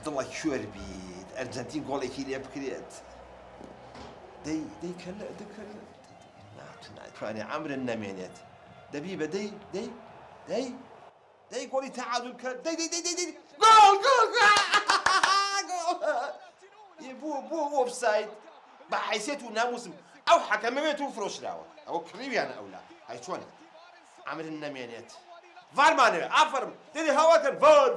دڵە کوێر بیت ئەرجەنتین گۆڵێکی لێ بکرێت دەی کە ناتوانێ عەمرن نەمێنێت دەبی بە دەی گۆڵی تەعادل کرد دەی گۆڵ بوو ئۆفساید بە حیسێت و ناموسم ئەو حەکەمەوێت و فرۆشراوە ئەوە کڕیویانە ئەولا هەی چۆنێت عەمرن نەمێنێت ڤارمانەوێ ئافەرم دەی هەواکەن ڤار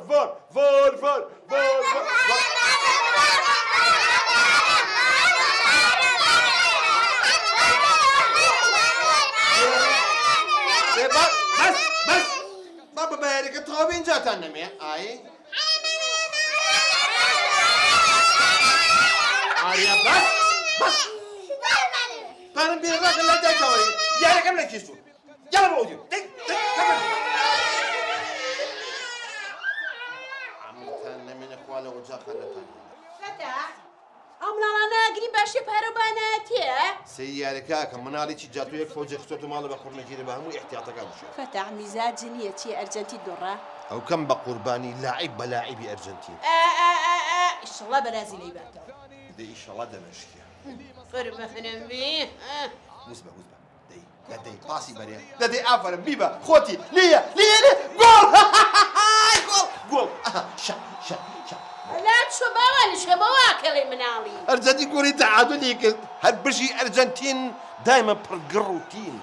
بەس بابا بەیارەکە تەواو بێنجاتان نەمێ ئای ئاریا بەس پارم بێ ڕاکە لە دایکەوەی یارەکەم نەکیستوون یاڵە بۆ ئەودیو عەمرتان نەمێنە خوا لە ئۆجاقەکەتان فتح ئەو مناڵانە گری باشێ پارۆبانەتیە سەی یارەکە مناڵێکی جاتوو یەک فۆجێک خستۆتە ماڵە بە خوڕنەگیرە بە هەموو احتیاطەکە بشێ فتح میزاج نییە چی ئەرجەنتین دۆڕە ئەو کەم بە قوربانی لاعیب بە لاعیبی ئەرجەنتین ئیشەڵا بەرازیلەی باتەوە دەی ئیشەڵا دەمەشکە فرمەخنمبی وزبە دەدەی پاسی بەرێ دەدەی ئافرم بیبە خۆتی لێ گۆڵ لا چۆ باوانشکە بە واکەڵێ مناڵی ئەرجەنتین گۆڵی تەعادلی کرد هەر بژی ئەرجەنتین دایمە پڕگڕ و تین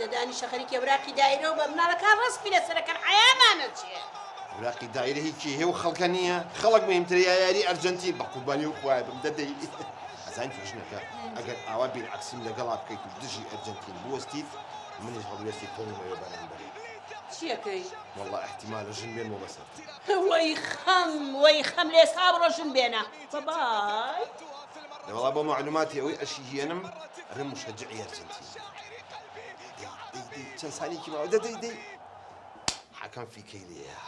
دەدانیشە خەریکە براقی دایرە و بە مناڵەکان ڕسمی لەسەرەکەن حەیامانە چیە براقی دایرە هیچی هێ و خەڵکە نییە خەڵک مهمترە یاری ئەرجەنتین بە قوربانی و خوای بم دەدەی ئەزان فێشنەکە ئەگەر ئاوا بێعەکسیم لەگەڵا بکەیت و دژی ئەرجەنتین بوەستیت منیش هەڵوێستی تۆنمەوە بەرامبەر چیەکەی والله احتمالە ژن بێنەوە بەسەر وەی خەم لێ سا بڕۆ ژن بێنە بەبای والله بۆ معلوماتی ئەوەی ئەشی هێنم ئەرە مشجعی ئەرجەنتین چەند سانێکی ماوە دەدەی حەکەم فیکەی لێیە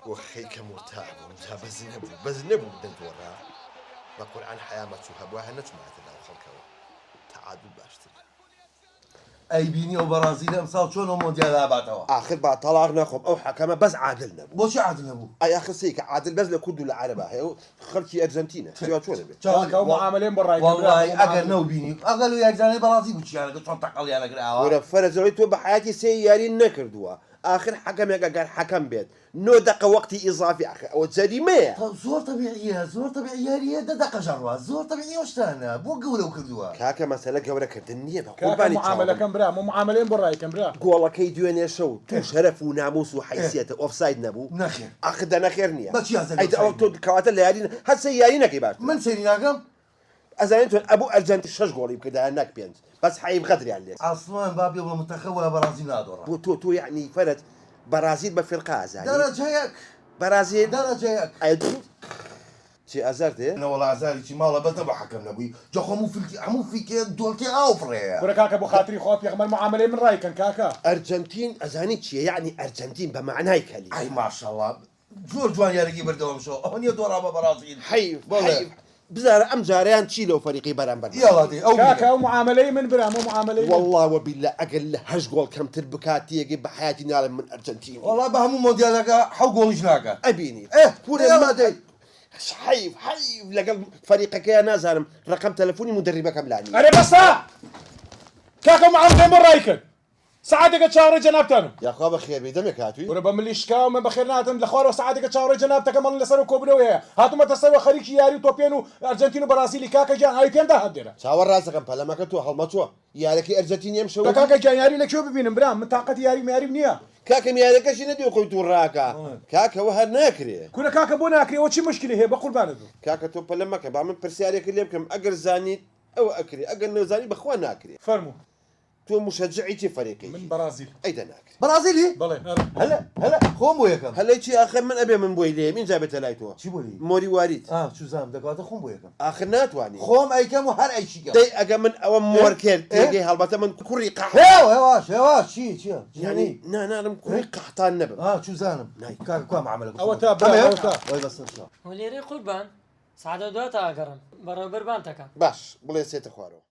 بۆ خەیکە مرتاح بووم جا بەز نەبوو دەنتۆڕا بە قورئان حەیامەت و هەبووە هەر نەچماتە ناو خەڵکەوە تەعادل باشتر ئەی بینی ئەو بەرازیل ئەمساڵ چۆن ئەو مۆندیال هاباتەوە ئاخر با تەڵاق نەخۆم ئەو حەکەمە بەس عادل نەبوو بۆچی عادل نەبوو ئای ئاخر سەیکە عادل بەس لە کورد و لە عەرەبا هەیە و خەڵکی ئەرجەنتینە سێوا چۆنە بێت چاکە معاملەیان بۆ ڕای وەڵڵی ئەگەر نەوبینی ئەگەر یاریزانەی بەرازیل بوو چیانەکە چۆن تەقەڵیان لەگراوە وەرە فەرەزەوەی تۆ بە حیاتی سێ یاری نەکردووە آخر حەکەمێک ئەگەر حەکەم بێت 9 دقە وەقتی ئیزافی ئاخر ئەوە جەریمەیە زۆر تەبیعیە زۆر تەبیعی یاریە 10 دقە ژەڕوە زۆر تەبیعی ئەو شتانە بۆ گەورە و کردووە کاکە مەسەلە گەورەکردن نییە بە کاکە قوربانی معاملەکەم برا معاملەیان بۆ ڕایەکەم برا گۆڵەکەی دوێنێ شەو تو شەرەف و ناموس و حیسیەتە ئۆفساید نەبوو نەخێر ئاخر دەنەخێر نییە بەچی یازە ئەیدە ئەو تۆ کەواتە لە یاری هەر سێ یاری نەکەی باش من سەیری ناکەم ئەزانێت تۆن ئەبوو ئەرجەنتین 6 گۆڵی بکردایە نەک 5 بەس حەیب غەدریان لێ ئاسڵان با بێ بۆ منتەخەب لە بەرازیل نادۆڕە بۆ تۆ یعنی فەرەت بەرازیل بە فێرقا ئازانی دەرەجەیەک بەرازیل دەرەجەیەک چی ئازار دێ نەوەڵ ئازاریی ماڵە بەتە بە حەکەم نەبووی جا هەموو فیکێ دۆڵتی ئاوفڕەیە برا کاکە بۆ خاتری خۆ پێغەمبەر معاملەی من ڕایکەن کاکە ئەرجەنتین ئەزانی چیە یعنی ئەرجەنتین بە معنای کەلی ئای ماشەڵڵا زۆر جوان یارێکی بەردەوام شەوە ئەوە نییە دۆڕا بە بەرازیل حەیف بزارە ئەم جاریان چی لەو فەریقی بەرامبەر یاڵاتی ئەو کاکە ئەو معاملەی من برا ئەو معاملەی والله وبالله ئەگەر لە 8 گۆڵ کەمتر بکات یەکێ بە حیاتی ناڵێم من ئەرجەنتین وەڵا بە هەموو مۆندیالەکە 7 گۆڵیش ناکات ئەبینی پورە دەی حەیف لەگەڵ فەریقەکەیان نازانم ڕقم تەلەفۆنی مدربەکەم لانی ئەرێ بەسا کاکە معاملەی بۆ ڕایکەن سعادێکە چاوەڕێی جەنابتانم یاخوا بە خێر بێ دەمێک هاتووی وەرە بە ملی شکاو من بەخێر ناتم لە خوارەوە سعادێکە چاوەڕێی جەنابتەکە مەڵ لەسەر کۆبنەوە هەیە هاتوومەتە سەرەوە خەریکی یاری و تۆپێن و ئەرجەنتین و بەرازیلی کاکە گیان ئاوی پێم داهات دێرە چاوە ڕاستەکەم پەلەمەکە تۆ هەڵمەچووە یارەکەی ئەرجەنتین ئەم شەوە کاکە گیان یاری لەکوێ ببینم برام من تااقەتی یاری میاریم نییە کاکە میارەکەشی نەدێ خۆی توو ڕاکە کاکەوە هەر ناکرێ کورە کاکە بۆ ناکرێەوە چی مشکلی هەیە بە قوربانت بوو کاکە تۆ پەلەمەکە با من پرسیارێکی لێ بکەم ئەگەر زانیت ئەوە ئەکرێ ئەگەر نەزانی بەخوا ناکرێ فەرموو تۆ مشجعی چی فەریقی من بەرازیل ئەیدە ناکرێ بەرازیلی بەڵێ هەلا خۆم بۆ یەکەم هەلەی چی ئاخر من ئەبێ من بۆی لێم اینجا بێتە لای تۆ چی بۆلی مۆری واریت چوزانم دەکاتە خۆم بۆ یەکەم ئاخر ناتوانی خۆم ئەیکەم و هەر ئەیچیکە دەی ئەگە من ئەوە مۆر کرد تێگەی هەڵبەتە من کوڕی قەح هێواش چییە یعنی نانم کوڕی قەحتان نەبم چوزانم کاکە کو معاملە ئەوە تا بەوە وای بەسەر ولێرەی قوربان سعادە دواتە ئاگەڕم بەڕێوەبەر بانتەکە باش بڵێ سێتە خوارەوە